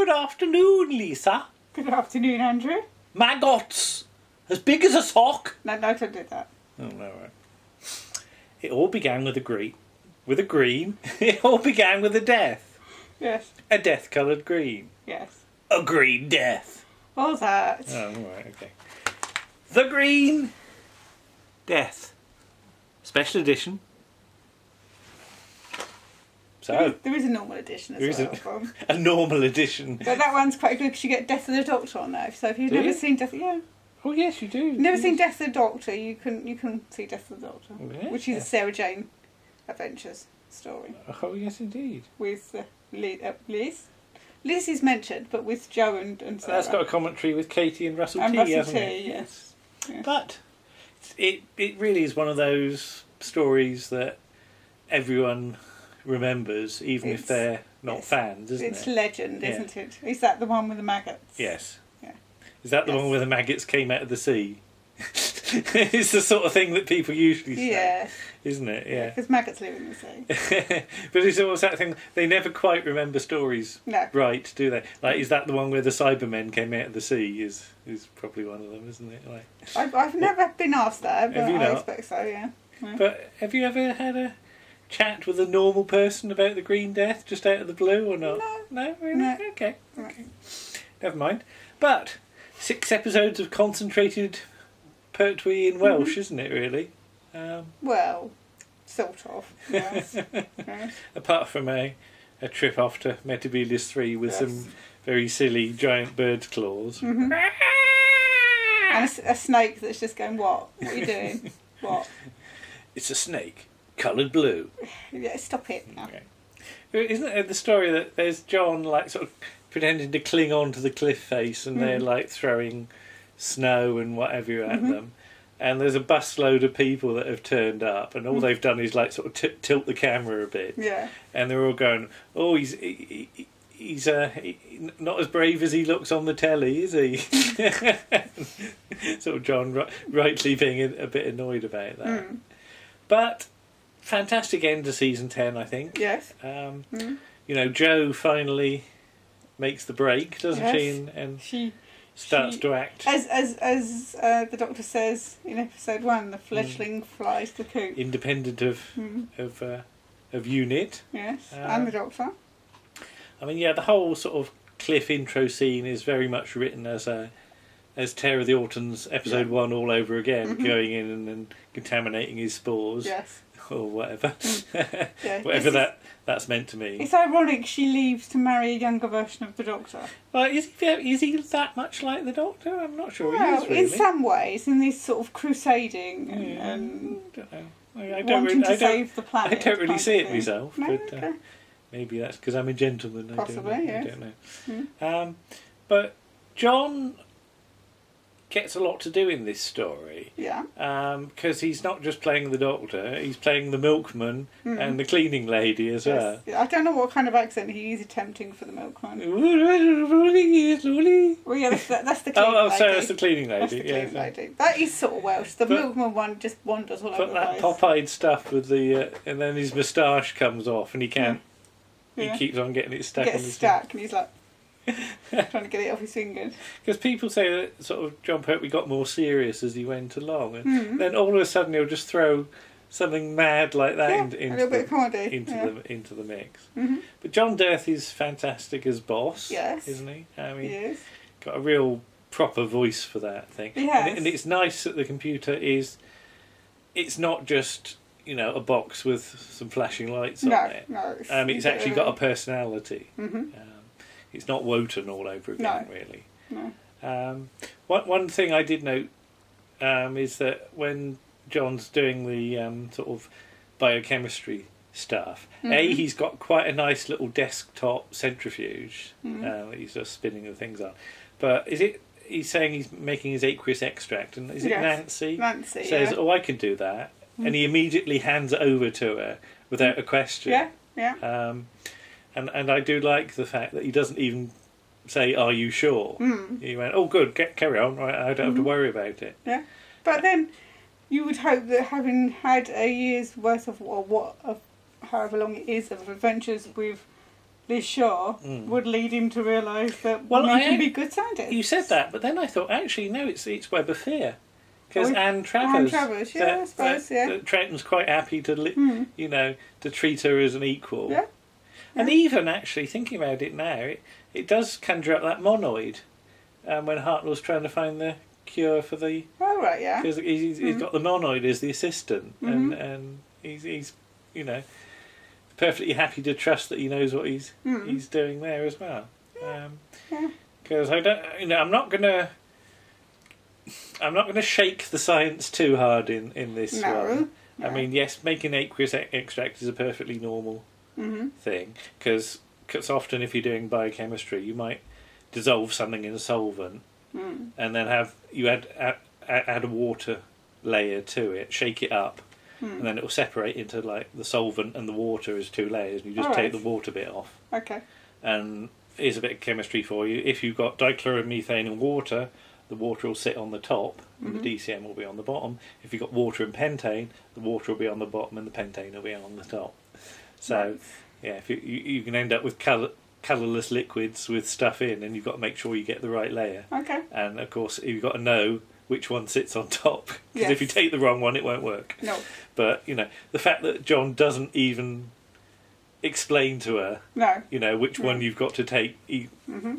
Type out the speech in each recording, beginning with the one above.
Good afternoon, Lisa. Good afternoon, Andrew. Maggots as big as a sock. No, don't do that. Oh no, right. It all began with a green. It all began with a death. Yes. A death-coloured green. Yes. A green death. What was that? Oh, right, okay. The Green Death. Special edition. So There is a normal edition as well. a normal edition. But that one's quite good because you get Death of the Doctor on there. So if you've never seen Death, Oh yes, you do. You've never seen Death of the Doctor, you can see Death of the Doctor, which is a Sarah Jane Adventures story. Oh yes, indeed. With Liz. Liz is mentioned, but with Joe and Sarah. That's got a commentary with Katie and Russell and T, Russell hasn't T, it? yes. But it really is one of those stories that everyone remembers, even if they're not fans, isn't it? It's legend, isn't it? Is that the one with the maggots? Yes. Yeah. Is that the one where the maggots came out of the sea? It's the sort of thing that people usually say, isn't it? Yeah. Because maggots live in the sea. But it's always that thing, they never quite remember stories right, do they? Like, is that the one where the Cybermen came out of the sea? Is probably one of them, isn't it? Like, I've never been asked that, but I expect so, yeah. But have you ever had a chat with a normal person about the Green Death, just out of the blue, or not? No, really? No. Okay. Never mind. But 6 episodes of concentrated poetry in Welsh, isn't it, really? Well, sort of. Yes. Apart from a trip off to Metebelis 3 with some very silly giant bird's claws. And a snake that's just going, what? What are you doing? What? It's a snake, coloured blue. Yeah, stop it now. Okay. Isn't it the story that there's John, like, sort of pretending to cling on to the cliff face, and they're, like, throwing snow and whatever at them, and there's a busload of people that have turned up, and all they've done is, like, sort of tilt the camera a bit, and they're all going, oh, he's not as brave as he looks on the telly, is he? Sort of John rightly being a bit annoyed about that. But fantastic end to season 10, I think. Yes. You know, Jo finally makes the break, doesn't she? And she starts to act. As the Doctor says in episode 1, the fledgling flies the coop. Independent of unit. Yes, and the Doctor. I mean, yeah, the whole sort of cliff intro scene is very much written as Terror of the Autons episode 1 all over again, going in and contaminating his spores. Yes. Or whatever. Whatever that's meant to mean. It's ironic she leaves to marry a younger version of the Doctor. Well, is he that much like the Doctor? I'm not sure he is, really. In some ways, in this sort of crusading and wanting to save the planet. I don't really see it myself, but maybe that's because I'm a gentleman. Possibly, I don't know. But John gets a lot to do in this story. Yeah. Because he's not just playing the Doctor, he's playing the milkman and the cleaning lady as well. I don't know what kind of accent he is attempting for the milkman. Well, yeah, that's the cleaning lady. Oh, sorry, that's the cleaning lady. That's the cleaning lady. That is sort of Welsh. The milkman one just wanders all over the place. But that pop-eyed stuff with the... and then his moustache comes off and he can't... He keeps on getting it stuck on his... and he's like... trying to get it off his fingers. Because people say that sort of John Pertwee got more serious as he went along, and then all of a sudden he'll just throw something mad like that into the mix. But John Dirth is fantastic as boss, isn't he? I mean, he is. Got a real proper voice for that thing. And it's nice that the computer is. It's not just, you know, a box with some flashing lights on it. No, it's actually got a personality. It's not Wotan all over again, really. No. One thing I did note is that when John's doing the sort of biochemistry stuff, he's got quite a nice little desktop centrifuge that he's just spinning the things on. But he's saying he's making his aqueous extract, and is it Nancy? Nancy says, "Oh, I can do that," and he immediately hands it over to her without a question. Yeah. And I do like the fact that he doesn't even say, "Are you sure?" He went, "Oh, good, carry on. Right, I don't have to worry about it." Yeah, but then you would hope that having had a year's worth of however long it is of adventures with Liz Shaw would lead him to realise that women can be good scientists. You said that, but then I thought, actually, no, it's Web of Fear. Because Anne Travers, I suppose, Trenton's quite happy to, you know, to treat her as an equal. Yeah. And even actually thinking about it now, it does conjure up that monoid when Hartnell's trying to find the cure for the. Oh right, yeah. Because he's got the monoid as the assistant, and he's you know perfectly happy to trust that he knows what he's doing there as well. Because I don't, you know, I'm not gonna shake the science too hard in this one. No. I mean, yes, making aqueous extract is a perfectly normal thing, because often if you're doing biochemistry, you might dissolve something in a solvent and then add a water layer to it, shake it up, and then it will separate into like the solvent and the water as two layers, and you just take the water bit off. Okay. And here's a bit of chemistry for you. If you've got dichloromethane and water, the water will sit on the top and the DCM will be on the bottom. If you've got water and pentane, the water will be on the bottom and the pentane will be on the top. So, yeah, if you can end up with colourless liquids with stuff in, and you've got to make sure you get the right layer. Okay. And, of course, you've got to know which one sits on top, because if you take the wrong one, it won't work. No. But, you know, the fact that John doesn't even explain to her, you know, which one you've got to take,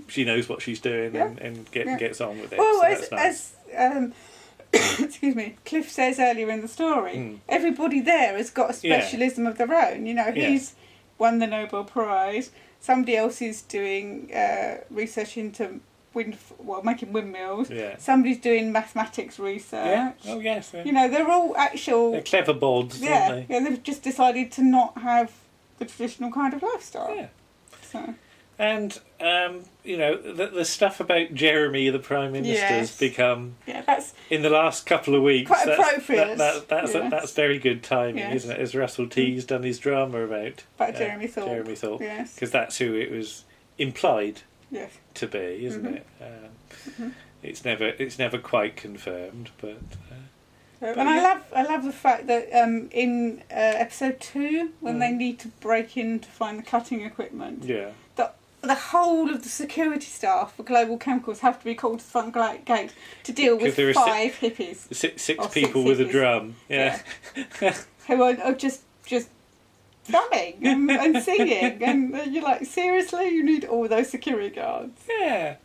she knows what she's doing and gets on with it. Well, so that's nice. Excuse me, Cliff says earlier in the story, everybody there has got a specialism of their own. You know, he's won the Nobel Prize. Somebody else is doing research into making windmills. Yeah. Somebody's doing mathematics research. Yeah. Oh yes. Yeah. You know, they're all actual. They're clever bods, aren't they? Yeah. They've just decided to not have the traditional kind of lifestyle. Yeah. So. And you know, the stuff about Jeremy, the Prime Minister's become that's in the last couple of weeks quite appropriate. That's very good timing, isn't it? As Russell T's done his drama about Jeremy Thorpe. Jeremy Thorpe, yes, because that's who it was implied to be, isn't it? It's never quite confirmed, but. And I love the fact that in episode 2, when they need to break in to find the cutting equipment, the whole of the security staff for Global Chemicals have to be called to the front gate to deal with 5 hippies. Six people with a drum, who are just drumming and singing, and you're like, seriously, you need all those security guards? Yeah,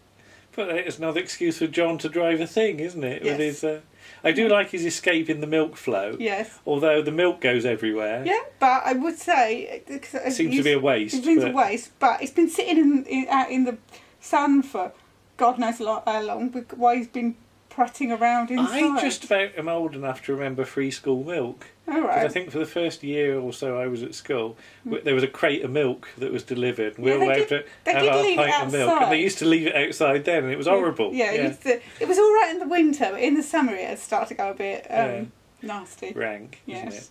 but it's another excuse for John to drive a thing, isn't it? Yes. With his, I do like his escape in the milk float. Yes. Although the milk goes everywhere. Yeah, but I would say it seems to be a waste. It seems a waste, but it's been sitting out in the sun for God knows how long. Why he's been prattling around inside. I just about am old enough to remember free school milk. All right. Because I think for the first year or so I was at school, there was a crate of milk that was delivered, and we were allowed to have our pint of milk. And they used to leave it outside then, and it was horrible. Yeah. It was all right in the winter, but in the summer it started to go a bit nasty. Rank, isn't it?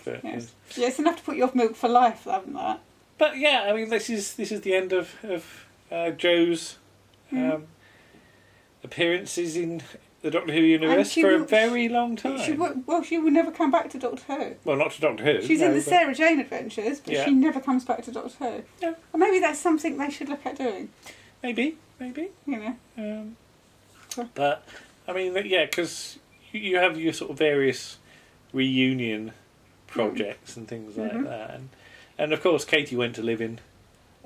But, yes. Yeah, it's enough to put you off milk for life, haven't that? But yeah, I mean, this is the end of Joe's appearances in the Doctor Who universe for a very long time. She will never come back to Doctor Who. Well, not to Doctor Who. She's in the Sarah Jane Adventures, but she never comes back to Doctor Who. No. Or maybe that's something they should look at doing. Maybe. You know. But, I mean, because you have your sort of various reunion projects and things like that. And, of course, Katie went to live in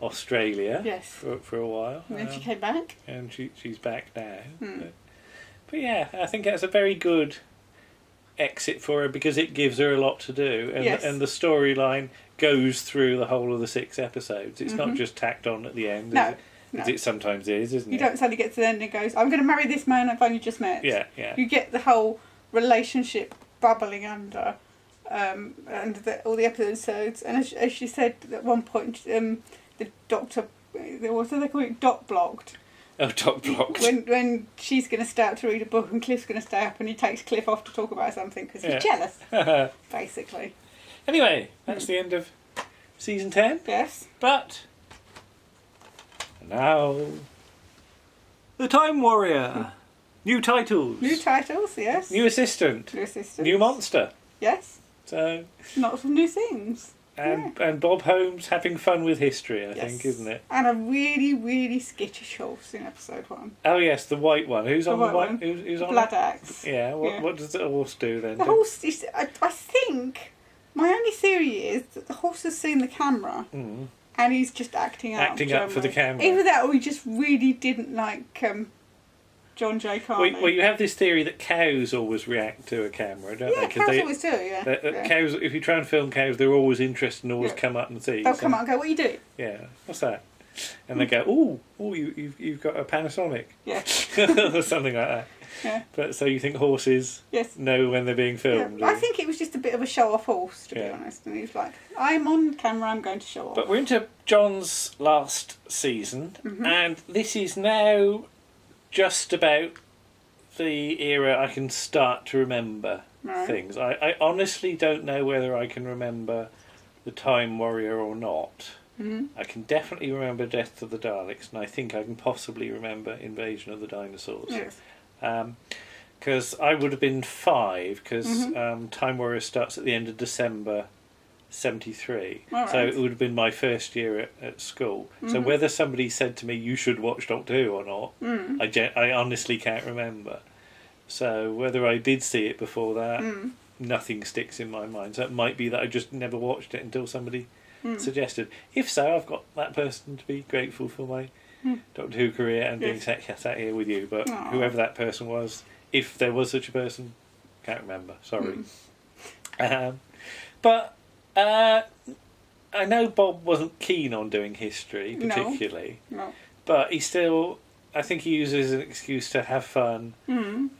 Australia for a while. And then she came back. And she's back now. But yeah, I think that's a very good exit for her, because it gives her a lot to do, and the storyline goes through the whole of the 6 episodes. It's not just tacked on at the end, as it sometimes is, isn't it? You don't suddenly get to the end and goes, I'm going to marry this man I've only just met. Yeah. You get the whole relationship bubbling under, all the episodes. And as she said at one point, the Doctor, what do they call it, dot blocked. Oh, dot blocked. When she's going to stay up to read a book and Cliff's going to stay up, and he takes Cliff off to talk about something because he's jealous, basically. Anyway, that's the end of season 10. Yes. But now, the Time Warrior. New titles. Yes. New assistant. New monster. Yes. So lots of new things. And Bob Holmes having fun with history, I think, isn't it? And a really, really skittish horse in episode 1. Oh yes, the white one. Who's on the white one? Who's on Blood Axe. Yeah. What does the horse do then? The horse is. I think my only theory is that the horse has seen the camera. And he's just acting up for the camera. Either that, or he just really didn't like John J. Carney. Well, you have this theory that cows always react to a camera, don't they? Yeah, cows always do, yeah. Cows, if you try and film cows, they're always interested and always come up and see. They'll come up and go, "What are you doing?" Yeah, what's that? And they go, "Oh, you've got a Panasonic." Yeah. Or something like that. Yeah. But so you think horses know when they're being filmed? Yeah. I think it was just a bit of a show-off horse, to be honest. And he's like, "I'm on camera. I'm going to show off." But we're into John's last season, and this is now just about the era I can start to remember things. I honestly don't know whether I can remember the Time Warrior or not. I can definitely remember Death of the Daleks, and I think I can possibly remember Invasion of the Dinosaurs. Yes. Because I would have been 5, because Time Warrior starts at the end of December 73. Right. So it would have been my first year at school. So whether somebody said to me, "You should watch Doctor Who" or not, I honestly can't remember. So whether I did see it before that, nothing sticks in my mind. So it might be that I just never watched it until somebody suggested. If so, I've got that person to be grateful for my Doctor Who career and being sat here with you. But whoever that person was, if there was such a person, can't remember. Sorry. But I know Bob wasn't keen on doing history particularly. No. But he still, I think he uses an excuse to have fun.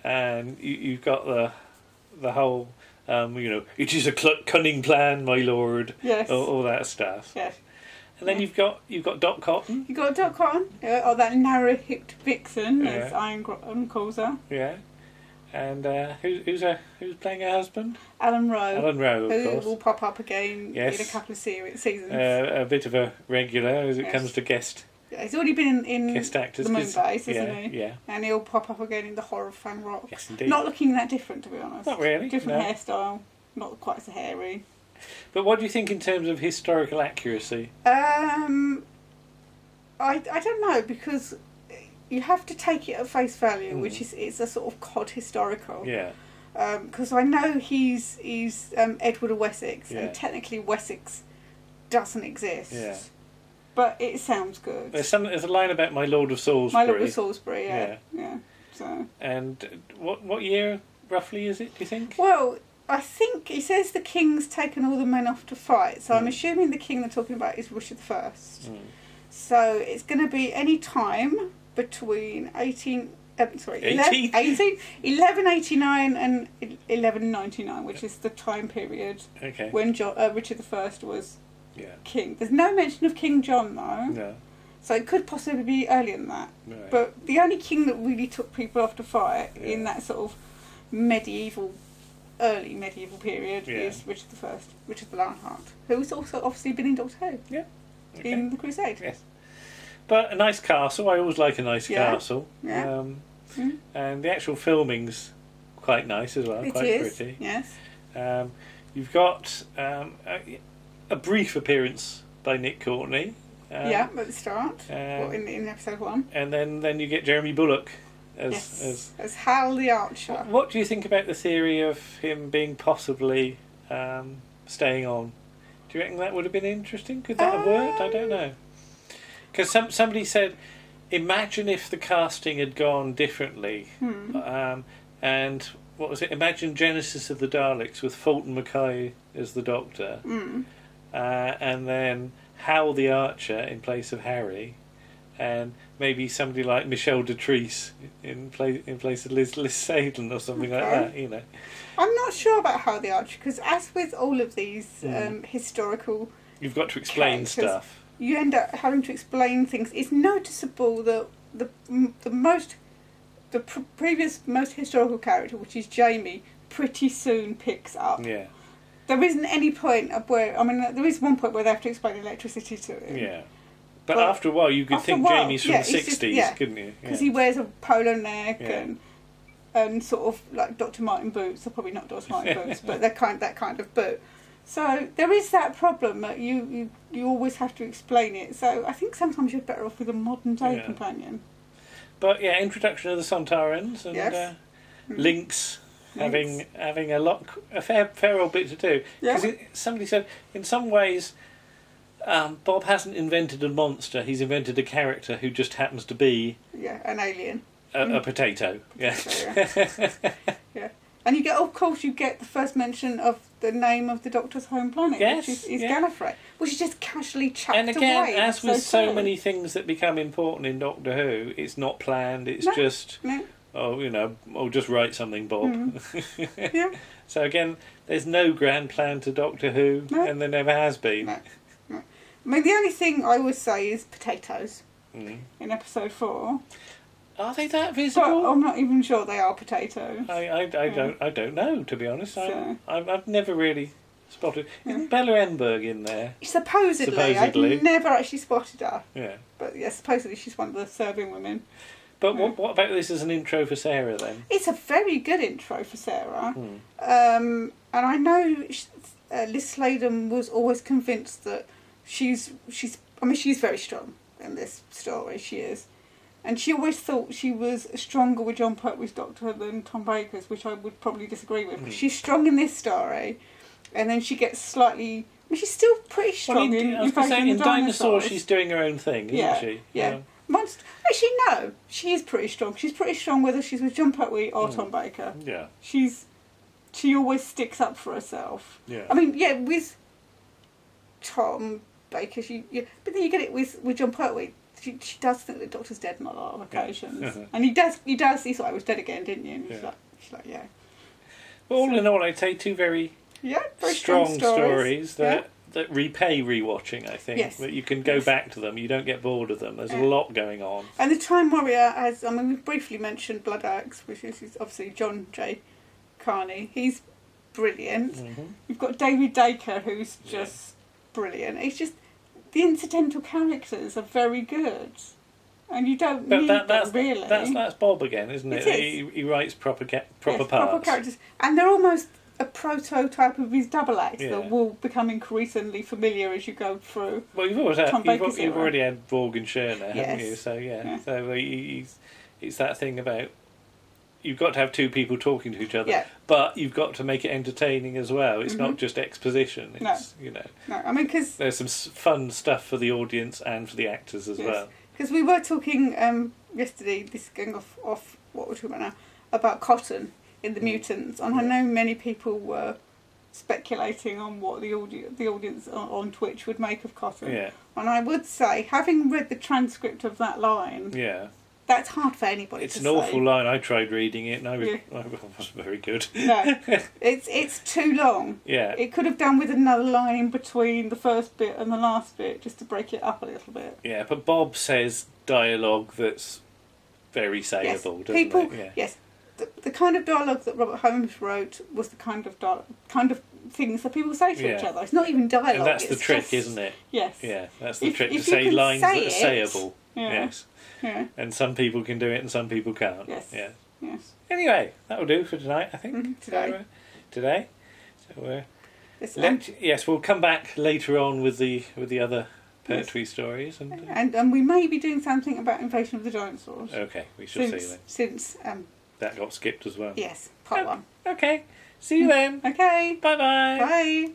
And you've got the whole, "It is a cunning plan, my lord." Yes. All that stuff. Yes. And then you've got Dot Cotton. You've got Dot Cotton, or that narrow-hipped vixen, as Iron calls her. Yeah. And who's playing her husband? Alan Rowe. Alan Rowe, of course. Who will pop up again in a couple of seasons. A bit of a regular as it comes to guest. Yeah, he's already been in guest actors, the Moonbase, isn't he? Yeah. And he'll pop up again in the Horror of Fan Rock. Yes, indeed. Not looking that different, to be honest. Not really. Different hairstyle. Not quite so hairy. But what do you think in terms of historical accuracy? I don't know, because you have to take it at face value, which is it's a sort of cod historical. Yeah. Because I know he's Edward of Wessex, and technically Wessex doesn't exist. Yeah. But it sounds good. There's a line about my Lord of Salisbury. My Lord of Salisbury, yeah. So. And what year roughly is it? Do you think? Well, I think he says the king's taken all the men off to fight, so I'm assuming the king they're talking about is Richard I. So it's going to be any time between 1189 and 1199, which is the time period when Richard I was king. There's no mention of King John though. No. So it could possibly be earlier than that. Right. But the only king that really took people off to fight in that sort of early medieval period is Richard I, Richard the Lionheart, who's also obviously been in Doctor Who. Yeah. In the Crusade. Yes. But a nice castle. I always like a nice castle. Yeah. And the actual filming's quite nice as well. Quite pretty. Yes. You've got a brief appearance by Nick Courtney. At the start. In episode 1. And then you get Jeremy Bulloch as Hal the Archer. What do you think about the theory of him being possibly staying on? Do you reckon that would have been interesting? Could that have worked? I don't know. Because somebody said, imagine if the casting had gone differently. And what was it? Imagine Genesis of the Daleks with Fulton Mackay as the Doctor. And then Hal the Archer in place of Harry. And maybe somebody like Michelle Detrice in place of Liz Sadler or something like that, you know. I'm not sure about Hal the Archer, because as with all of these historical... You've got to explain stuff. You end up having to explain things. It's noticeable that the previous most historical character, which is Jamie, pretty soon picks up. Yeah. There isn't any point where... I mean, there is one point where they have to explain electricity to him. Yeah. But after a while, you could think Jamie's from the 60s, couldn't you? Because he wears a polo neck and sort of like Dr. Martin boots. They're probably not Dr. Martin boots, but they're that kind of boot. So there is that problem that you always have to explain it. So I think sometimes you're better off with a modern day companion. But yeah, introduction of the Sontarans and Lynx having a fair old bit to do. Because somebody said in some ways Bob hasn't invented a monster; he's invented a character who just happens to be an alien, a potato. Yeah. Yeah. And of course, you get the first mention of the name of the Doctor's home planet, which is Gallifrey, which is just casually chucked away. And again, as with so many things that become important in Doctor Who, it's not planned. It's just, just write something, Bob. Yeah. So again, there's no grand plan to Doctor Who, and there never has been. No. I mean, the only thing I would say is potatoes in episode 4. Are they that visible? But I'm not even sure they are potatoes. I don't know, to be honest. I've never really spotted. Isn't Bella Enberg in there? Supposedly. I've never actually spotted her. Yeah. But supposedly she's one of the serving women. But what about this as an intro for Sarah then? It's a very good intro for Sarah. And I know Liz Sladen was always convinced that she's very strong in this story. She is. And she always thought she was stronger with John Pertwee's Doctor than Tom Baker's, which I would probably disagree with. Because she's strong in this story, and then she gets slightly... I mean, she's still pretty strong in Dinosaurs, she's doing her own thing, isn't she? Yeah. Actually, no. She is pretty strong. She's pretty strong whether she's with John Pertwee or Tom Baker. Yeah. She always sticks up for herself. Yeah. I mean, with Tom Baker, but then you get it with John Pertwee. She does think the Doctor's dead on a lot of occasions. And he does, he thought I was dead again, didn't you? And she's like, yeah. Well, all in all, I'd say two very strong stories that repay rewatching, I think. Yes. That you can go back to them, you don't get bored of them. There's a lot going on. And the Time Warrior, we've briefly mentioned Blood Axe, which is obviously John J. Carney. He's brilliant. You've got David Dacre, who's just brilliant. It's just... The incidental characters are very good, and you don't need them really. That's Bob again, isn't it? He writes proper parts. Proper characters, and they're almost a prototype of his double act that will become increasingly familiar as you go through. Well, you've already had Vorg and Sherner, haven't you? So so it's that thing about. You've got to have two people talking to each other, but you've got to make it entertaining as well. It's not just exposition. It's, No, I mean, because... There's some fun stuff for the audience and for the actors as well. Because we were talking yesterday, this is going off what we're talking about now, about Cotton in The Mutants, and I know many people were speculating on what the audience on Twitch would make of Cotton. Yeah. And I would say, having read the transcript of that line... Yeah. That's hard for anybody to say. It's an awful line. I tried reading it and I wasn't very good. No, it's too long. Yeah. It could have done with another line in between the first bit and the last bit, just to break it up a little bit. Yeah, but Bob says dialogue that's very sayable, doesn't it? Yeah. Yes. The kind of dialogue that Robert Holmes wrote was the kind of things that people say to each other. It's not even dialogue. And that's the trick, isn't it? Yes. Yeah, that's the trick, to say lines that are sayable. Yes. Yeah. And some people can do it and some people can't. Yes. Yeah. Yes. Anyway, that'll do for tonight, I think. Today. So yes, we'll come back later on with the other Pertwee stories, and we may be doing something about Invasion of the Dinosaurs. Okay, we shall see then. Since that got skipped as well. Yes, part 1. Okay. See you then. Okay. Bye-bye. Bye.